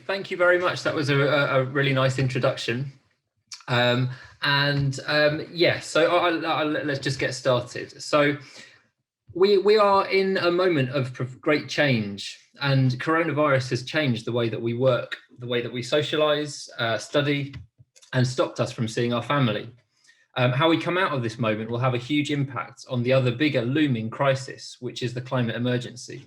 thank you very much. That was a really nice introduction. Yeah, so let's just get started. So we are in a moment of great change, and coronavirus has changed the way that we work, the way that we socialize, study, and stopped us from seeing our family. How we come out of this moment will have a huge impact on the other bigger looming crisis, which is the climate emergency.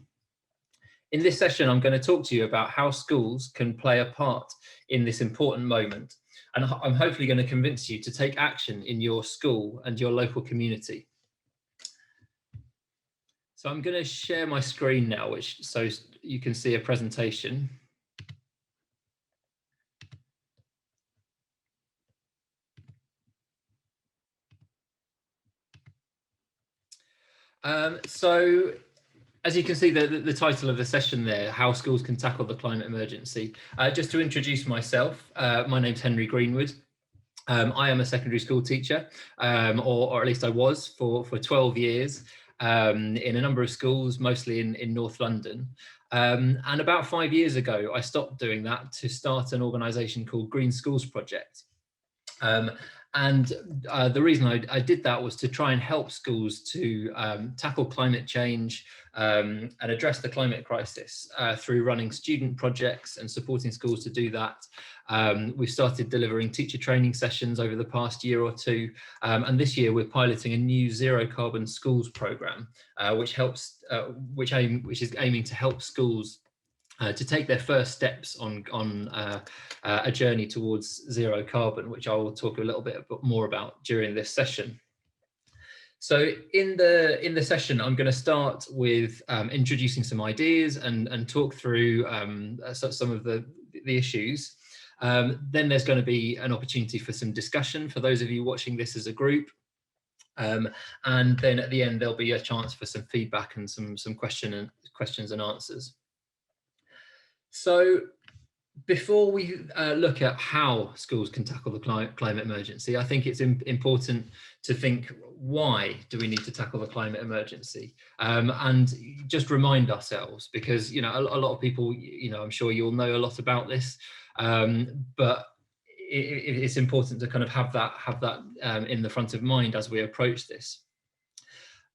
In this session, I'm going to talk to you about how schools can play a part in this important moment. And I'm hopefully going to convince you to take action in your school and your local community. So I'm going to share my screen now, so you can see a presentation. So as you can see, the title of the session there, How Schools Can Tackle the Climate Emergency. Just to introduce myself, my name's Henry Greenwood. I am a secondary school teacher, or at least I was for 12 years in a number of schools, mostly in North London. And about 5 years ago, I stopped doing that to start an organisation called Green Schools Project. The reason I did that was to try and help schools to tackle climate change and address the climate crisis through running student projects and supporting schools to do that. We've started delivering teacher training sessions over the past year or two, and this year we're piloting a new zero carbon schools programme, which is aiming to help schools to take their first steps on a journey towards zero carbon, which I will talk a little bit more about during this session. So in the session, I'm going to start with introducing some ideas and talk through some of the issues. Then there's going to be an opportunity for some discussion for those of you watching this as a group. And then at the end, there'll be a chance for some feedback and some questions and answers. So before we look at how schools can tackle the climate emergency, I think it's important to think, why do we need to tackle the climate emergency? And just remind ourselves, because a lot of people, I'm sure you'll know a lot about this, but it's important to kind of have that in the front of mind as we approach this.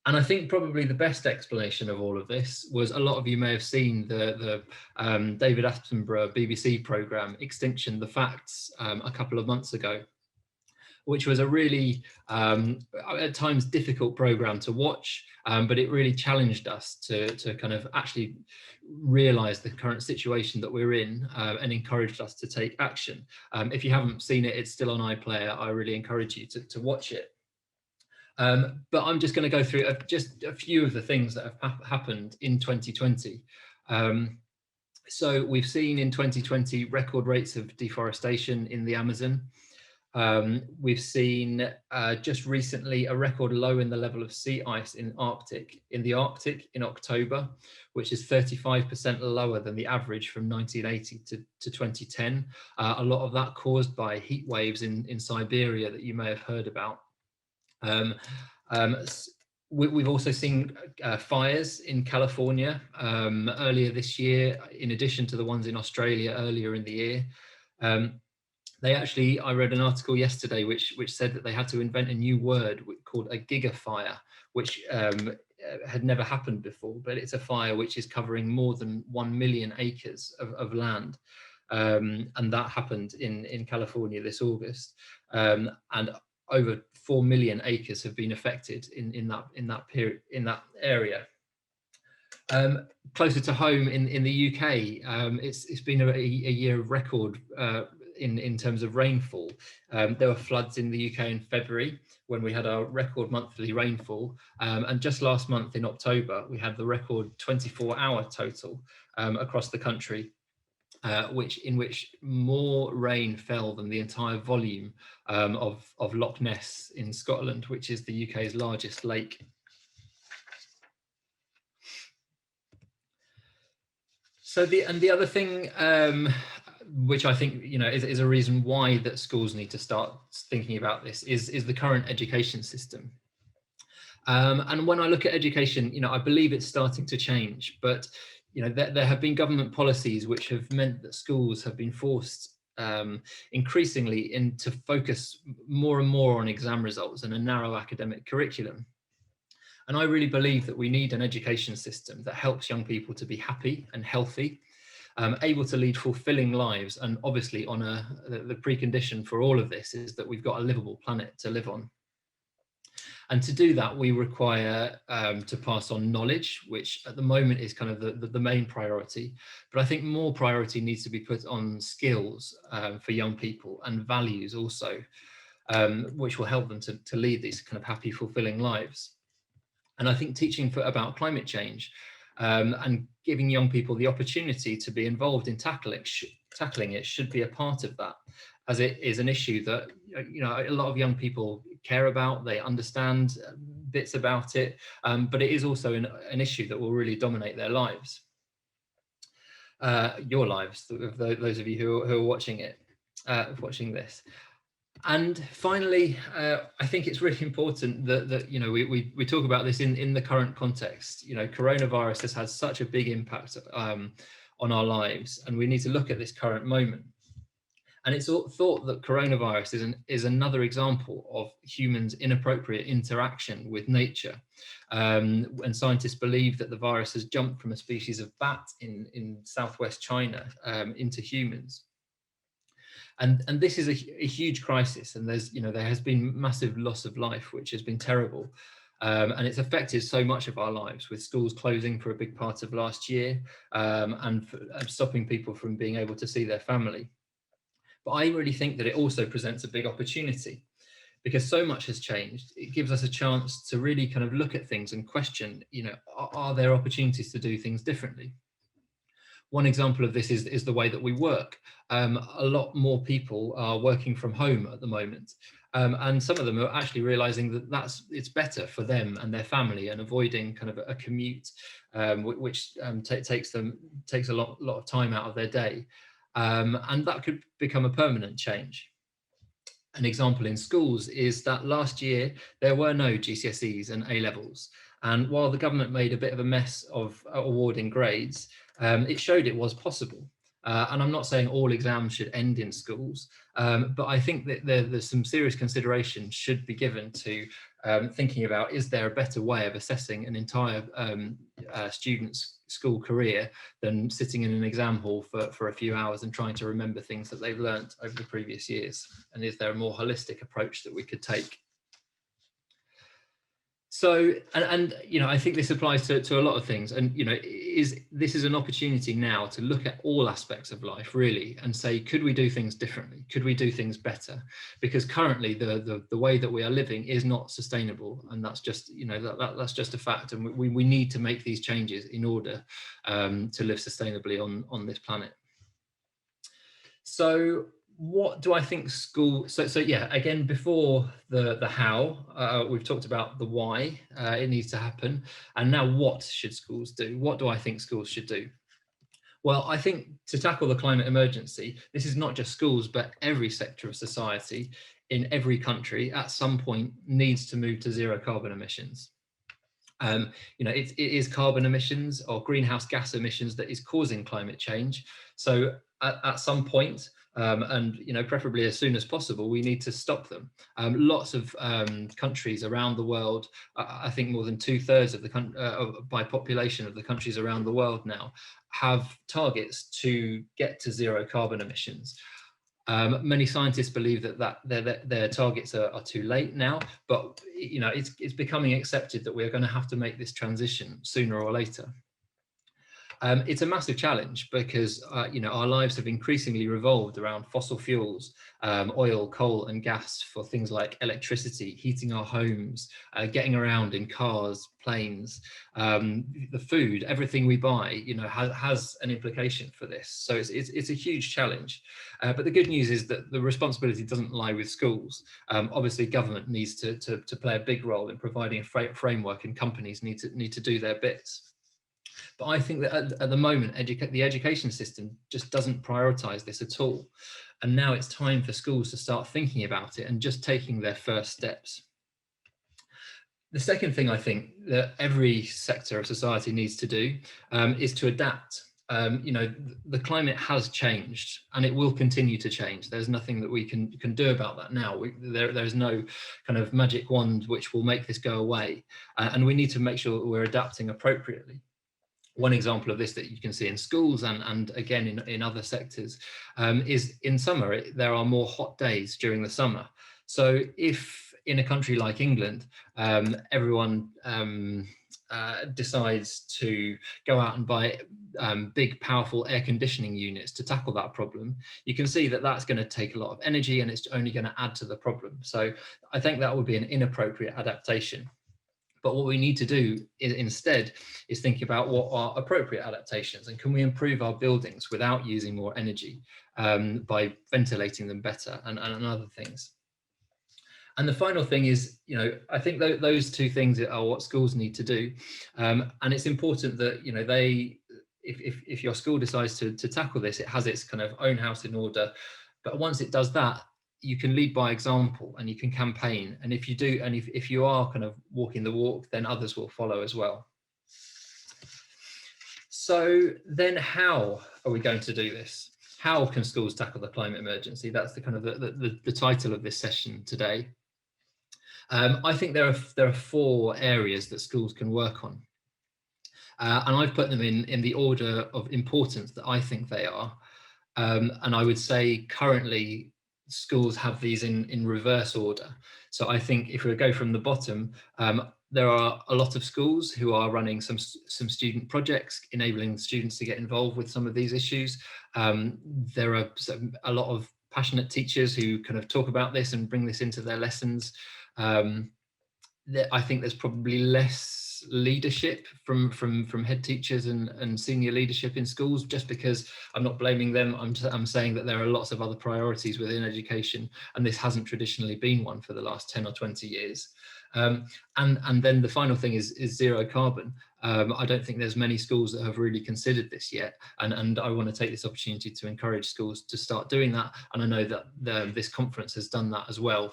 And I think probably the best explanation of all of this was, a lot of you may have seen the David Attenborough BBC programme Extinction, the Facts, a couple of months ago, which was a really, at times, difficult programme to watch, but it really challenged us to kind of actually realise the current situation that we're in, and encouraged us to take action. If you haven't seen it, it's still on iPlayer. I really encourage you to watch it. But I'm just going to go through just a few of the things that have happened in 2020. So we've seen in 2020 record rates of deforestation in the Amazon. We've seen just recently a record low in the level of sea ice in the Arctic in October, which is 35% lower than the average from 1980 to 2010. A lot of that caused by heat waves in Siberia that you may have heard about. We've also seen fires in California earlier this year, in addition to the ones in Australia earlier in the year. I read an article yesterday which said that they had to invent a new word called a gigafire, which had never happened before, but it's a fire which is covering more than 1 million acres of land. And that happened in California this August. And over 4 million acres have been affected in that area. Closer to home in the UK, it's been a year of record in terms of rainfall. There were floods in the UK in February when we had our record monthly rainfall, and just last month in October we had the record 24-hour total across the country. In which more rain fell than the entire volume of Loch Ness in Scotland, which is the UK's largest lake. So the other thing, which I think is a reason why that schools need to start thinking about this, is the current education system. And when I look at education, I believe it's starting to change, but there have been government policies which have meant that schools have been forced increasingly to focus more and more on exam results and a narrow academic curriculum. And I really believe that we need an education system that helps young people to be happy and healthy, able to lead fulfilling lives. And obviously the precondition for all of this is that we've got a livable planet to live on. And to do that, we require to pass on knowledge, which at the moment is kind of the main priority. But I think more priority needs to be put on skills for young people, and values also, which will help them to lead these kind of happy, fulfilling lives. And I think teaching about climate change and giving young people the opportunity to be involved in tackling it should be a part of that, as it is an issue that a lot of young people care about. They understand bits about it, but it is also an issue that will really dominate their lives, your lives, those of you who are watching this. And finally, I think it's really important that we talk about this in the current context. Coronavirus has had such a big impact on our lives, and we need to look at this current moment. And it's thought that coronavirus is another example of humans' inappropriate interaction with nature. And scientists believe that the virus has jumped from a species of bat in southwest China into humans. And this is a huge crisis, and there has been massive loss of life, which has been terrible. And it's affected so much of our lives, with schools closing for a big part of last year, and stopping people from being able to see their family. But I really think that it also presents a big opportunity, because so much has changed. It gives us a chance to really kind of look at things and question, are there opportunities to do things differently? One example of this is the way that we work. A lot more people are working from home at the moment, and some of them are actually realizing that it's better for them and their family, and avoiding kind of a commute, which takes a lot of time out of their day, and that could become a permanent change. An example in schools is that last year there were no GCSEs and A-levels, and while the government made a bit of a mess of awarding grades, it showed it was possible. And I'm not saying all exams should end in schools, but I think that there's some serious consideration should be given to thinking about, is there a better way of assessing an entire student's school career than sitting in an exam hall for a few hours and trying to remember things that they've learnt over the previous years? And is there a more holistic approach that we could take? So, and I think this applies to a lot of things, and this is an opportunity now to look at all aspects of life, really, and say, could we do things differently? Could we do things better? Because currently the way that we are living is not sustainable, and that's just that's just a fact, and we need to make these changes in order to live sustainably on this planet. So what do I think school, so yeah, again, before the how, we've talked about the why it needs to happen, and now what should schools do? What do I think schools should do? Well, I think to tackle the climate emergency, this is not just schools, but every sector of society in every country at some point needs to move to zero carbon emissions. It is carbon emissions or greenhouse gas emissions that is causing climate change. So at some point, and preferably as soon as possible, we need to stop them. Lots of countries around the world, I think more than 2/3 of the by population of the countries around the world now, have targets to get to zero carbon emissions. Many scientists believe that their targets are too late now, but it's becoming accepted that we're going to have to make this transition sooner or later. It's a massive challenge because our lives have increasingly revolved around fossil fuels, oil, coal and gas for things like electricity, heating our homes, getting around in cars, planes, the food, everything we buy, has an implication for this. So it's a huge challenge. But the good news is that the responsibility doesn't lie with schools. Obviously, government needs to play a big role in providing a framework, and companies need to do their bits. But I think that at the moment, the education system just doesn't prioritise this at all. And now it's time for schools to start thinking about it and just taking their first steps. The second thing I think that every sector of society needs to do is to adapt. The climate has changed and it will continue to change. There's nothing that we can do about that now. There's no kind of magic wand which will make this go away. And we need to make sure that we're adapting appropriately. One example of this that you can see in schools and again in other sectors is in summer, there are more hot days during the summer. So if in a country like England, everyone decides to go out and buy big, powerful air conditioning units to tackle that problem, you can see that that's going to take a lot of energy and it's only going to add to the problem. So I think that would be an inappropriate adaptation. But what we need to do instead is think about what are appropriate adaptations and can we improve our buildings without using more energy by ventilating them better and other things. And the final thing is, I think those two things are what schools need to do. And it's important that, if your school decides to tackle this, it has its kind of own house in order. But once it does that, you can lead by example and you can campaign. And if you do, and if you are kind of walking the walk, then others will follow as well. So then how are we going to do this? How can schools tackle the climate emergency? That's the kind of the title of this session today. I think there are 4 areas that schools can work on. And I've put them in the order of importance that I think they are. And I would say currently schools have these in reverse order. So I think if we go from the bottom, there are a lot of schools who are running some student projects, enabling students to get involved with some of these issues. There are a lot of passionate teachers who kind of talk about this and bring this into their lessons. I think there's probably less leadership from head teachers and senior leadership in schools, just because I'm not blaming them. I'm saying that there are lots of other priorities within education, and this hasn't traditionally been one for the last 10 or 20 years. And then the final thing is zero carbon. I don't think there's many schools that have really considered this yet, and I want to take this opportunity to encourage schools to start doing that. And I know that this conference has done that as well,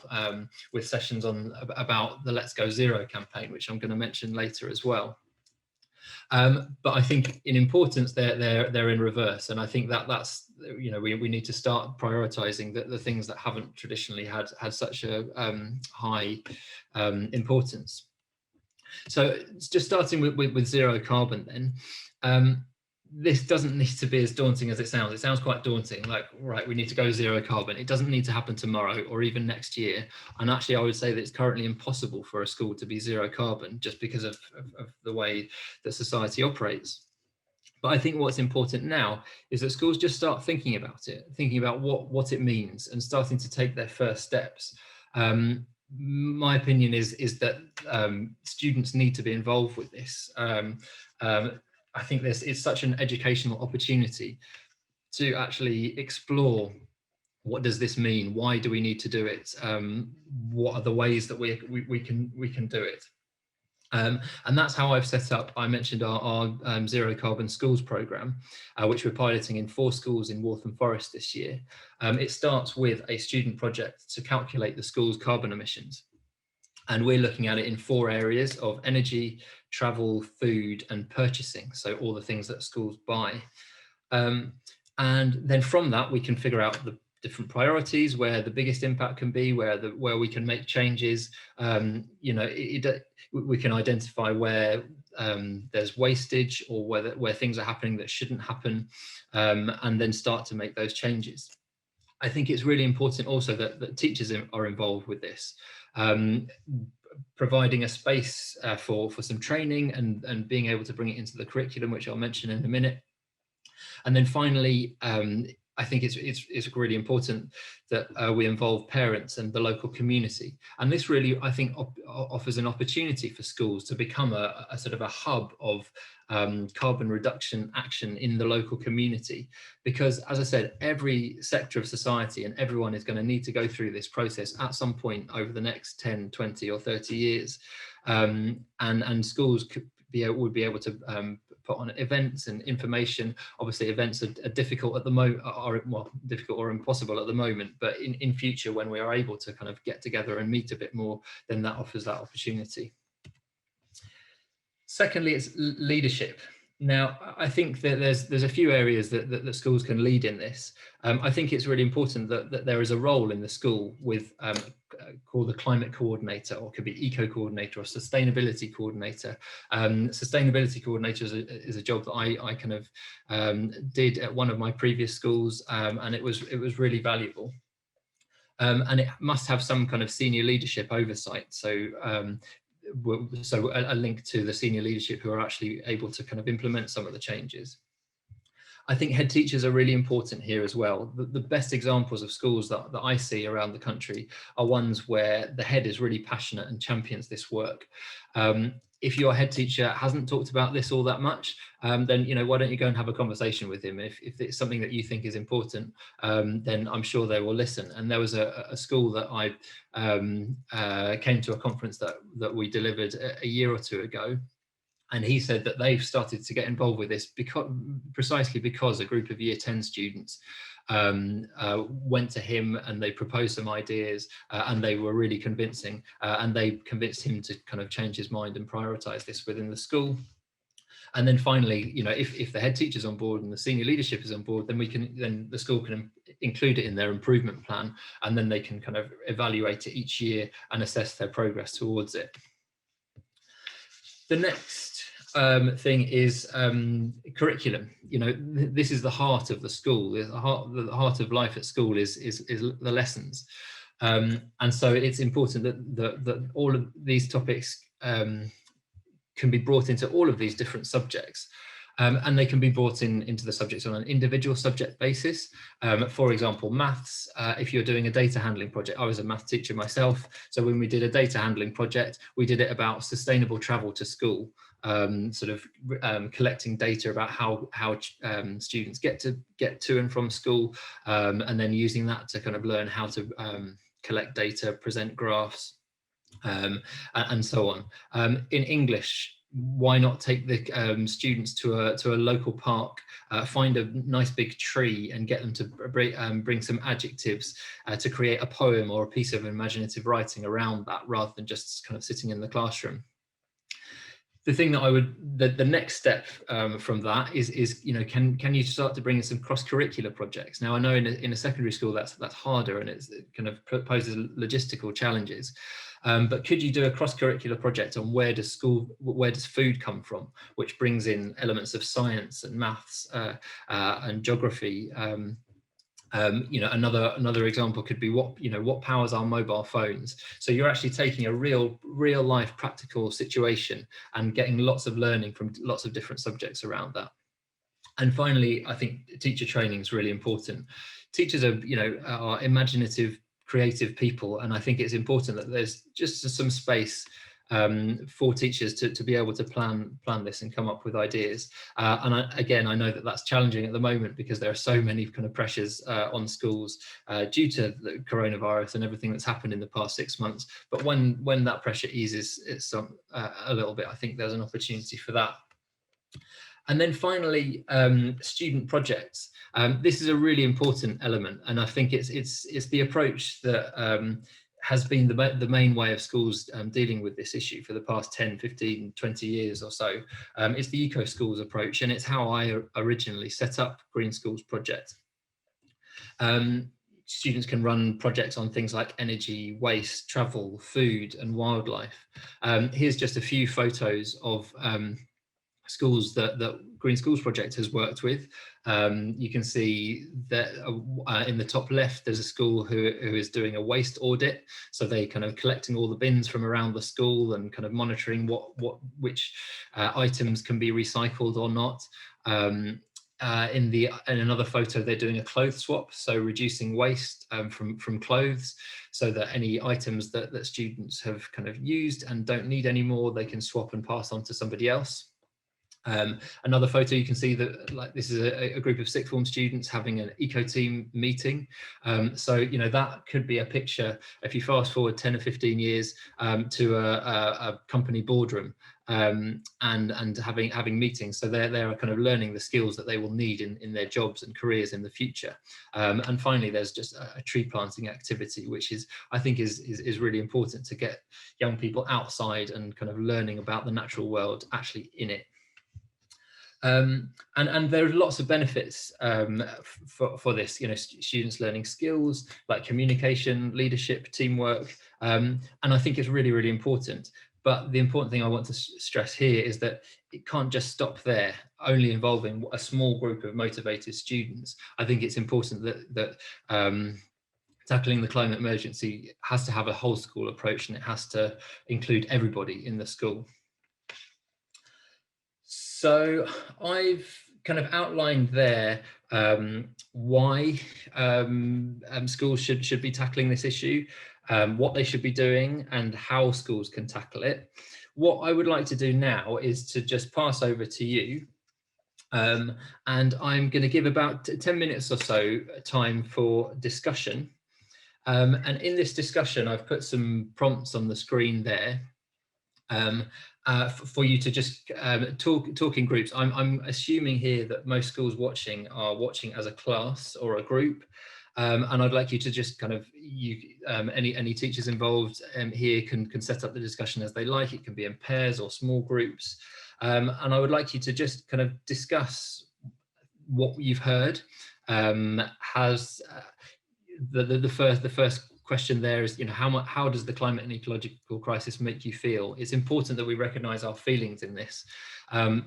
with sessions about the Let's Go Zero campaign, which I'm going to mention later as well. But I think in importance they're in reverse, and I think that's we need to start prioritizing the things that haven't traditionally had such a high importance. So just starting with zero carbon then, this doesn't need to be as daunting as it sounds. It sounds quite daunting, like, right, we need to go zero carbon. It doesn't need to happen tomorrow or even next year. And actually, I would say that it's currently impossible for a school to be zero carbon just because of the way that society operates. But I think what's important now is that schools just start thinking about it, thinking about what it means and starting to take their first steps. My opinion is that students need to be involved with this. I think it's such an educational opportunity to actually explore what does this mean? Why do we need to do it? What are the ways that we can do it? And that's how I've set up, I mentioned our Zero Carbon Schools programme, which we're piloting in 4 schools in Waltham Forest this year. It starts with a student project to calculate the school's carbon emissions. And we're looking at it in 4 areas of energy, travel, food, and purchasing. So all the things that schools buy. And then from that, we can figure out the different priorities, where the biggest impact can be, where we can make changes. We can identify where there's wastage or where things are happening that shouldn't happen, and then start to make those changes. I think it's really important also that teachers are involved with this, providing a space for some training and being able to bring it into the curriculum, which I'll mention in a minute. And then finally, I think it's really important that we involve parents and the local community. And this really, I think, offers an opportunity for schools to become a sort of a hub of carbon reduction action in the local community. Because, as I said, every sector of society and everyone is going to need to go through this process at some point over the next 10, 20 or 30 years. And schools would be able to put on events and information. Obviously, events are difficult at the moment, difficult or impossible at the moment. But in future, when we are able to kind of get together and meet a bit more, then that offers that opportunity. Secondly, it's leadership. Now, I think that there's a few areas that schools can lead in this. I think it's really important that there is a role in the school with called the climate coordinator, or could be eco coordinator or sustainability coordinator. Sustainability coordinator is a job that I kind of did at one of my previous schools, and it was really valuable. And it must have some kind of senior leadership oversight. So a link to the senior leadership who are actually able to kind of implement some of the changes. I think head teachers are really important here as well. The best examples of schools that I see around the country are ones where the head is really passionate and champions this work. If your head teacher hasn't talked about this all that much, then why don't you go and have a conversation with him? If it's something that you think is important, then I'm sure they will listen. And there was a school that I came to a conference that we delivered a year or two ago. And he said that they've started to get involved with this precisely because a group of year 10 students went to him and they proposed some ideas, and they were really convincing, and they convinced him to kind of change his mind and prioritize this within the school. And then finally, if the head teacher's on board and the senior leadership is on board, then the school can include it in their improvement plan, and then they can kind of evaluate it each year and assess their progress towards it. The next thing is curriculum. This is the heart of the school. The heart of life at school is the lessons, and so it's important that all of these topics can be brought into all of these different subjects. And they can be brought into the subjects on an individual subject basis. For example, maths, if you're doing a data handling project, I was a math teacher myself. So when we did a data handling project, we did it about sustainable travel to school, collecting data about how students get to and from school, and then using that to kind of learn how to collect data, present graphs, and so on. In English, why not take the students to a local park, find a nice big tree and get them to bring some adjectives to create a poem or a piece of imaginative writing around that, rather than just kind of sitting in the classroom. The thing that the next step from that is can you start to bring in some cross-curricular projects? Now, I know in a secondary school that's harder, and it kind of poses logistical challenges. But could you do a cross-curricular project on where does food come from, which brings in elements of science and maths and geography. Another example could be what powers our mobile phones. So you're actually taking a real life practical situation and getting lots of learning from lots of different subjects around that. And finally, I think teacher training is really important. Teachers are imaginative, creative people, and I think it's important that there's just some space for teachers to be able to plan this and come up with ideas. And I know that that's challenging at the moment because there are so many kind of pressures on schools due to the coronavirus and everything that's happened in the past 6 months. But when that pressure eases a little bit, I think there's an opportunity for that. And then finally, student projects. This is a really important element, and I think it's the approach that has been the main way of schools dealing with this issue for the past 10, 15, 20 years or so. It's the Eco Schools approach, and it's how I originally set up Green Schools Project. Students can run projects on things like energy, waste, travel, food, and wildlife. Here's just a few photos of schools that Green Schools Project has worked with. You can see that in the top left, there's a school who is doing a waste audit. So they kind of collecting all the bins from around the school and kind of monitoring which items can be recycled or not. In another photo, they're doing a clothes swap, so reducing waste from clothes, so that any items that students have kind of used and don't need anymore, they can swap and pass on to somebody else. Another photo, you can see that like this is a group of sixth form students having an eco team meeting. So you know, that could be a picture if you fast forward 10 or 15 years to a company boardroom, and having meetings. So they're kind of learning the skills that they will need in their jobs and careers in the future. And finally, there's just a tree planting activity, which is, I think, is really important to get young people outside and kind of learning about the natural world actually in it. And there are lots of benefits for this, you know, students learning skills like communication, leadership, teamwork, and I think it's really, really important. But the important thing I want to stress here is that it can't just stop there, only involving a small group of motivated students. I think it's important that tackling the climate emergency has to have a whole school approach, and it has to include everybody in the school. So I've kind of outlined there why schools should be tackling this issue, what they should be doing, and how schools can tackle it. What I would like to do now is to just pass over to you, and I'm going to give about 10 minutes or so time for discussion. And in this discussion, I've put some prompts on the screen there. For you to just talk in groups. I'm assuming here that most schools watching are watching as a class or a group, and I'd like you to just kind of, any teachers involved here can set up the discussion as they like. It can be in pairs or small groups, and I would like you to just kind of discuss what you've heard. Has the first question there is, you know, how does the climate and ecological crisis make you feel? It's important that we recognize our feelings in this,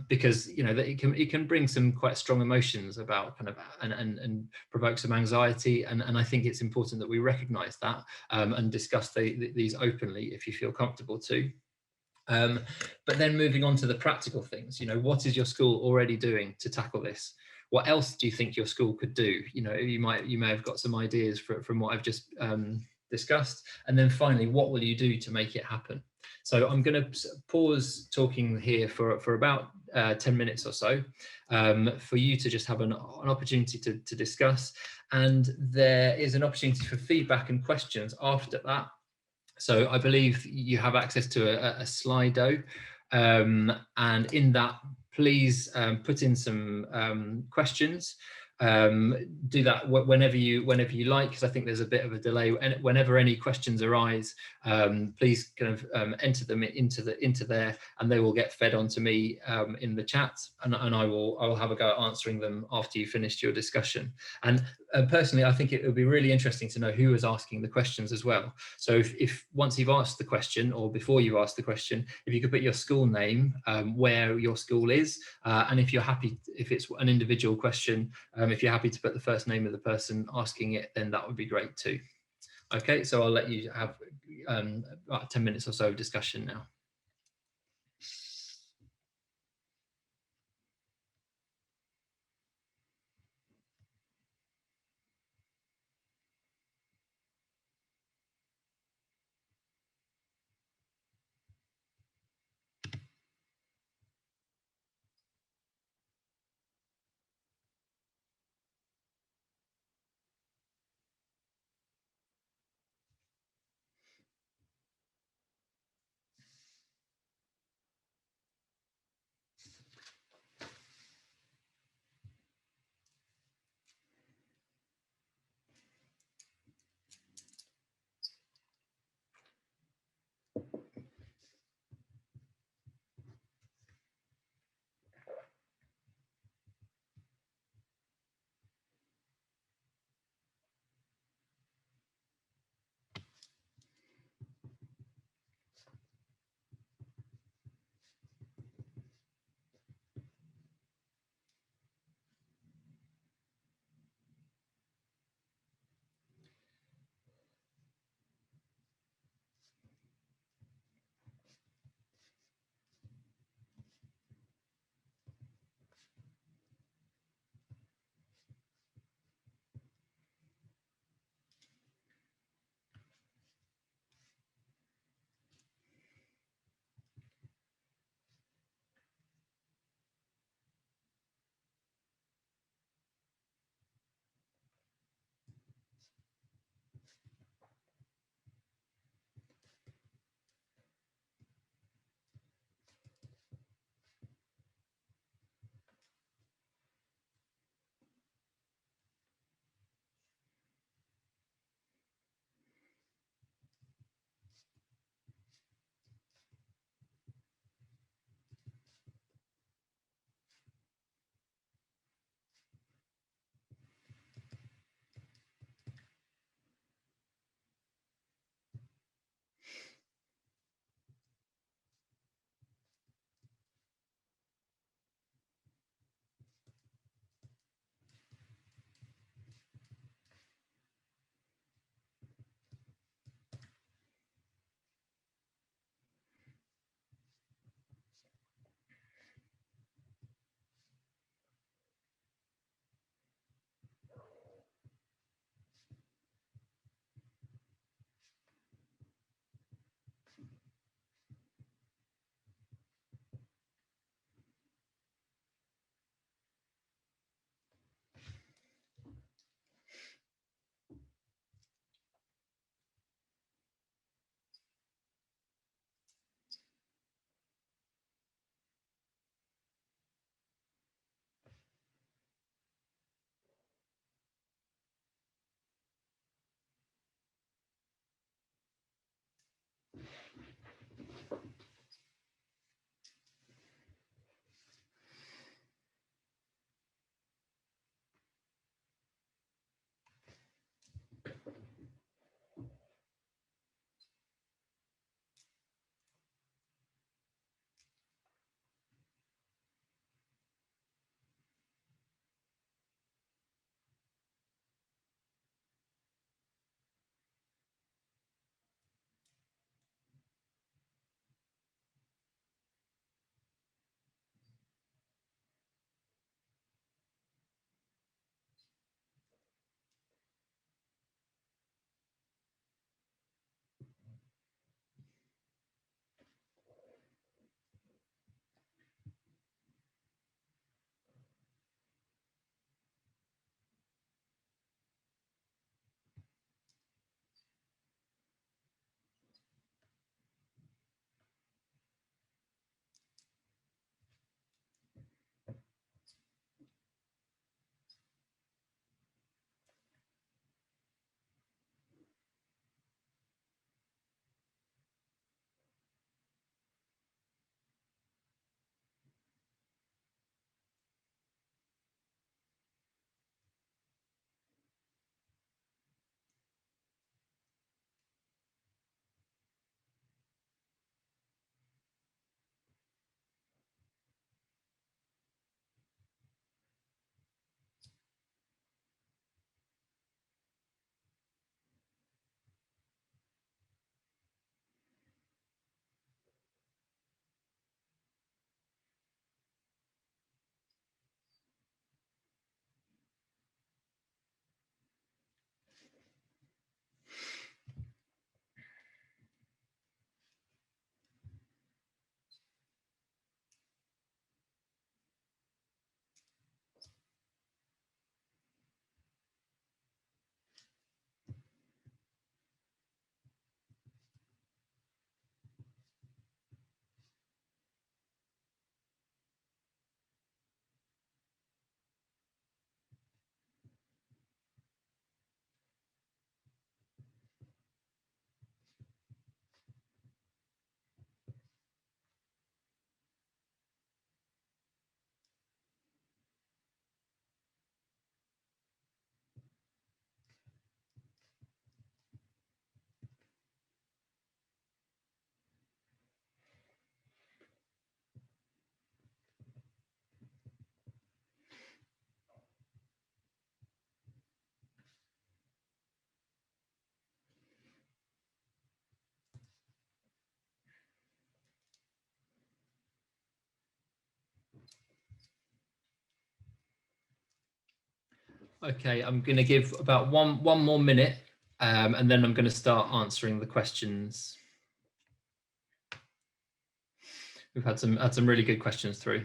because, you know, that it can bring some quite strong emotions about kind of and provoke some anxiety, and I think it's important that we recognize that, and discuss these openly if you feel comfortable to. But then moving on to the practical things, you know, what is your school already doing to tackle this? What else do you think your school could do? You know, you may have got some ideas from what I've just discussed. And then finally, what will you do to make it happen? So I'm going to pause talking here for about 10 minutes or so, for you to just have an opportunity to discuss. And there is an opportunity for feedback and questions after that. So I believe you have access to a Slido, and in that, please put in some questions. Do that whenever you like, because I think there's a bit of a delay. And whenever any questions arise, please kind of enter them into there, and they will get fed onto me in the chat, and I will have a go at answering them after you finished your discussion. And personally, I think it would be really interesting to know who is asking the questions as well. So if once you've asked the question, or before you ask the question, if you could put your school name, where your school is, and if you're happy, if it's an individual question, if you're happy to put the first name of the person asking it, then that would be great too. Okay, so I'll let you have about 10 minutes or so of discussion now. Okay, I'm going to give about one more minute, and then I'm going to start answering the questions. We've had some really good questions through.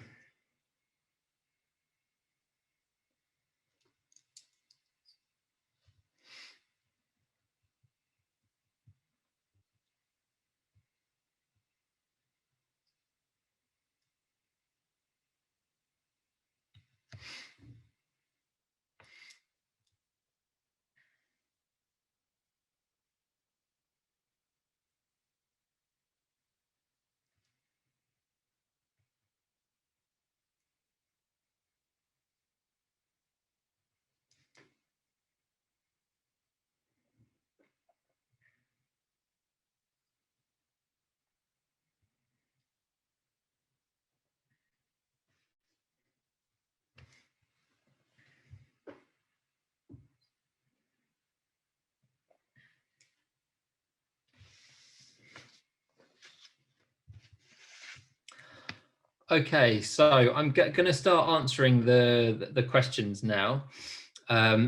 Okay, so I'm going to start answering the questions now.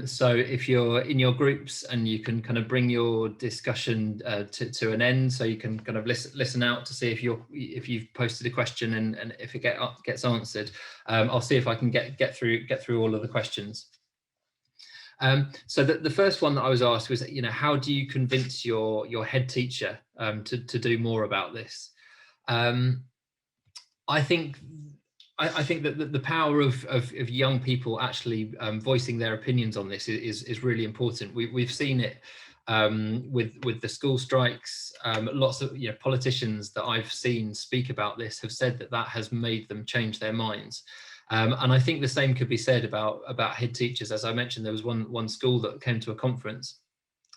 So if you're in your groups, and you can kind of bring your discussion to an end, so you can kind of listen out to see if you've posted a question, and if it gets answered. I'll see if I can get through all of the questions. So the first one that I was asked was, how do you convince your head teacher to do more about this? I think that the power of young people actually voicing their opinions on this is really important. We've seen it with the school strikes. Lots of politicians that I've seen speak about this have said that has made them change their minds. And I think the same could be said about head teachers. As I mentioned, there was one school that came to a conference,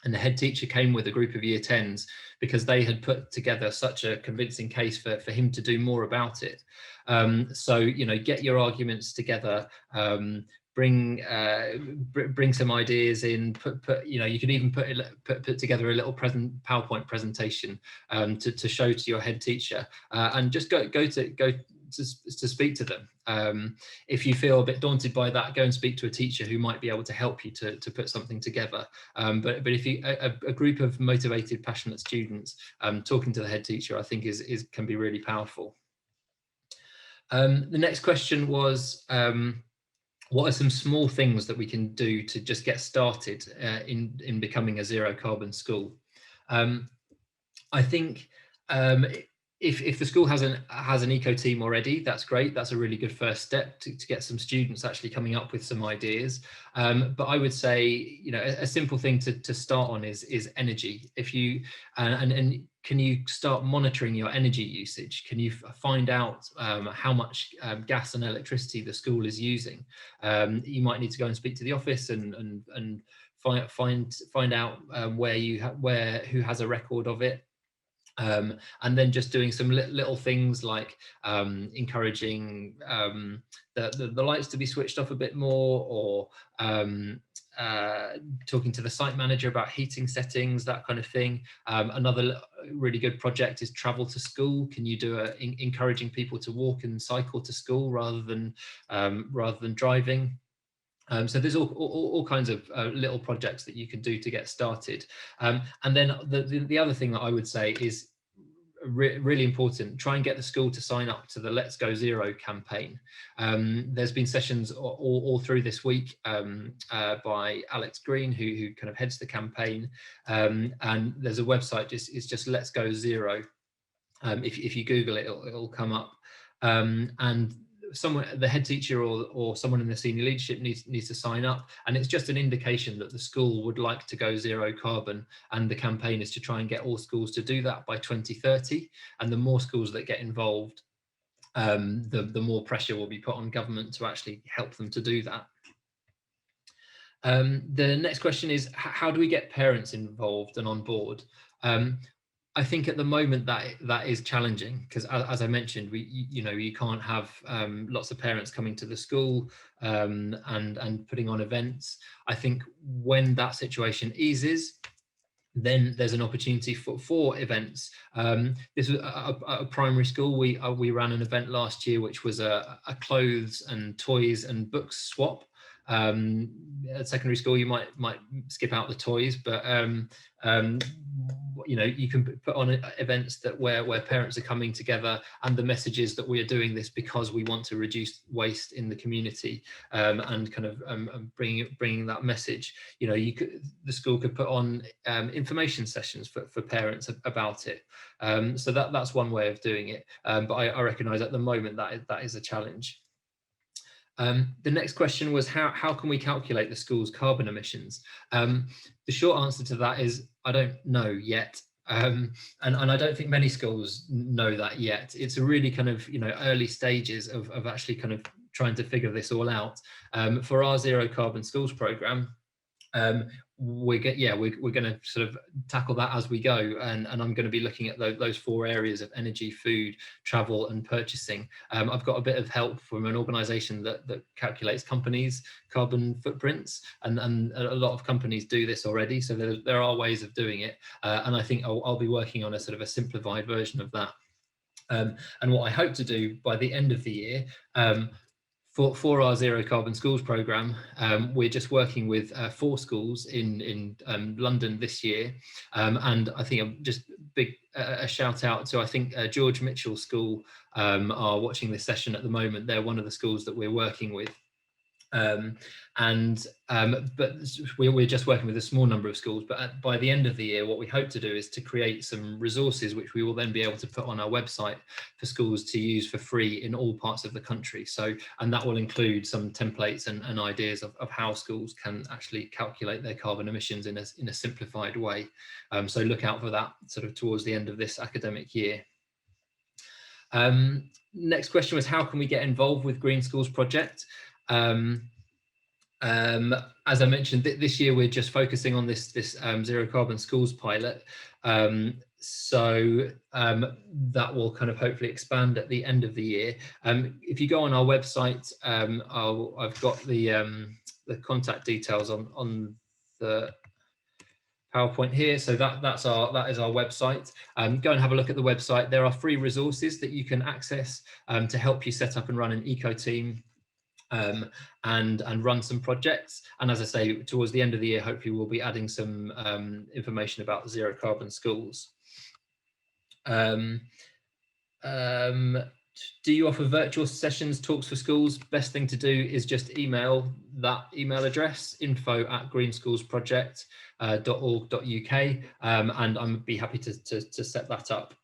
and the head teacher came with a group of year 10s because they had put together such a convincing case for him to do more about it. So get your arguments together, bring some ideas in, you can even put together a little PowerPoint presentation to show to your head teacher, and just go to speak to them. If you feel a bit daunted by that, go and speak to a teacher who might be able to help you to put something together. But if you a group of motivated, passionate students talking to the head teacher, I think can be really powerful. The next question was, what are some small things that we can do to just get started in becoming a zero carbon school? I think if the school has an eco team already, that's great. That's a really good first step to get some students actually coming up with some ideas. But I would say, a simple thing to start on is energy. If you and can you start monitoring your energy usage? Can you find out how much gas and electricity the school is using? You might need to go and speak to the office and find out who has a record of it. And then just doing some little things like encouraging the lights to be switched off a bit more, or talking to the site manager about heating settings, that kind of thing. Another really good project is travel to school. Can you do encouraging people to walk and cycle to school rather than driving? So there's all kinds of little projects that you can do to get started. And then the other thing that I would say is really important: try and get the school to sign up to the Let's Go Zero campaign. There's been sessions all through this week by Alex Green, who kind of heads the campaign, and there's a website, it's just Let's Go Zero. If you Google it, it'll come up. And the head teacher or someone in the senior leadership needs to sign up, and it's just an indication that the school would like to go zero carbon, and the campaign is to try and get all schools to do that by 2030. And the more schools that get involved, the more pressure will be put on government to actually help them to do that. The next question is, how do we get parents involved and on board? I think at the moment that is challenging, because as I mentioned, you can't have lots of parents coming to the school and putting on events. I think when that situation eases, then there's an opportunity for events. This was a primary school. We ran an event last year, which was a clothes and toys and books swap. At secondary school, you might skip out the toys, but you can put on events where parents are coming together, and the message is that we are doing this because we want to reduce waste in the community, and kind of bringing that message. The school could put on information sessions for parents about it. So that's one way of doing it, but I recognise at the moment that is a challenge. The next question was how can we calculate the school's carbon emissions? The short answer to that is I don't know yet. And I don't think many schools know that yet. It's a really kind of early stages of actually kind of trying to figure this all out. For our Zero Carbon Schools programme, we're going to sort of tackle that as we go, and I'm going to be looking at those 4 areas of energy, food, travel and purchasing. I've got a bit of help from an organisation that calculates companies' carbon footprints, and a lot of companies do this already, so there are ways of doing it, and I think I'll be working on a sort of a simplified version of that. And what I hope to do by the end of the year, for our Zero Carbon Schools programme, we're just working with 4 schools in London this year, and I think I'm just a shout out to, I think George Mitchell School are watching this session at the moment. They're one of the schools that we're working with. But we're just working with a small number of schools, but by the end of the year, what we hope to do is to create some resources which we will then be able to put on our website for schools to use for free in all parts of the country. And that will include some templates and ideas of how schools can actually calculate their carbon emissions in a simplified way. So look out for that sort of towards the end of this academic year. Next question was, how can we get involved with Green Schools Project? As I mentioned, this year we're just focusing on this Zero Carbon Schools pilot, so that will kind of hopefully expand at the end of the year. If you go on our website, I've got the contact details on the PowerPoint here, so that is our website. Go and have a look at the website. There are free resources that you can access to help you set up and run an eco team, and run some projects. And as I say, towards the end of the year, hopefully we'll be adding some information about Zero Carbon Schools. Do you offer virtual sessions, talks for schools? Best thing to do is just email that email address, info@greenschoolsproject.org.uk, and I'd be happy to set that up.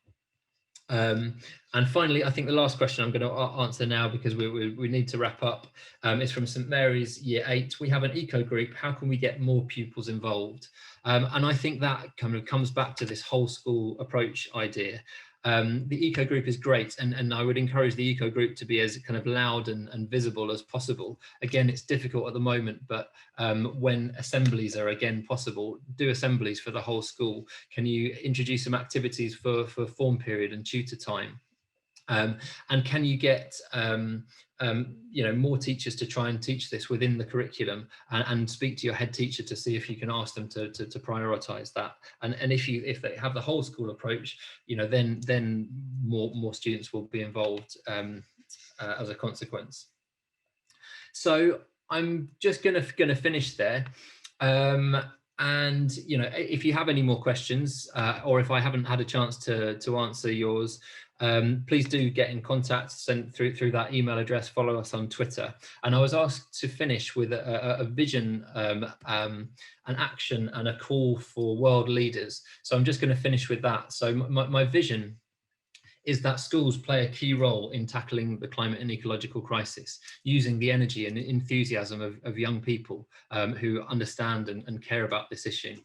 And finally, I think the last question I'm going to answer now, because we need to wrap up, is from St Mary's Year 8. We have an eco group. How can we get more pupils involved? And I think that kind of comes back to this whole school approach idea. The eco group is great, and I would encourage the eco group to be as kind of loud and visible as possible. Again, it's difficult at the moment, but when assemblies are again possible, do assemblies for the whole school. Can you introduce some activities for form period and tutor time? And can you get more teachers to try and teach this within the curriculum, and speak to your head teacher to see if you can ask them to prioritize that. And if they have the whole school approach, then more students will be involved as a consequence. So I'm just gonna finish there. And if you have any more questions, or if I haven't had a chance to answer yours, please do get in contact, send through that email address, follow us on Twitter. And I was asked to finish with a vision, an action and a call for world leaders. So I'm just going to finish with that. So my vision is that schools play a key role in tackling the climate and ecological crisis, using the energy and enthusiasm of young people who understand and care about this issue.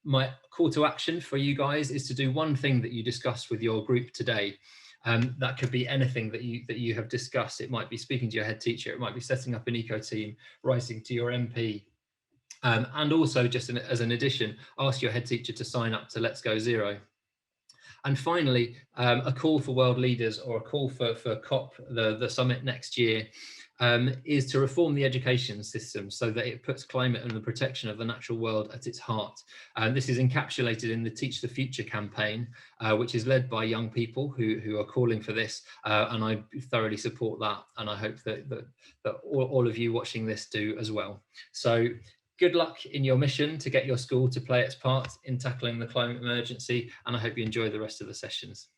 My call to action for you guys is to do one thing that you discussed with your group today. That could be anything that you have discussed. It might be speaking to your head teacher, it might be setting up an eco team, writing to your MP, and also just as an addition, ask your head teacher to sign up to Let's Go Zero. And finally, a call for world leaders, or a call for COP, the summit next year. is to reform the education system so that it puts climate and the protection of the natural world at its heart. And this is encapsulated in the Teach the Future campaign, which is led by young people who are calling for this. And I thoroughly support that. And I hope that all of you watching this do as well. So good luck in your mission to get your school to play its part in tackling the climate emergency. And I hope you enjoy the rest of the sessions.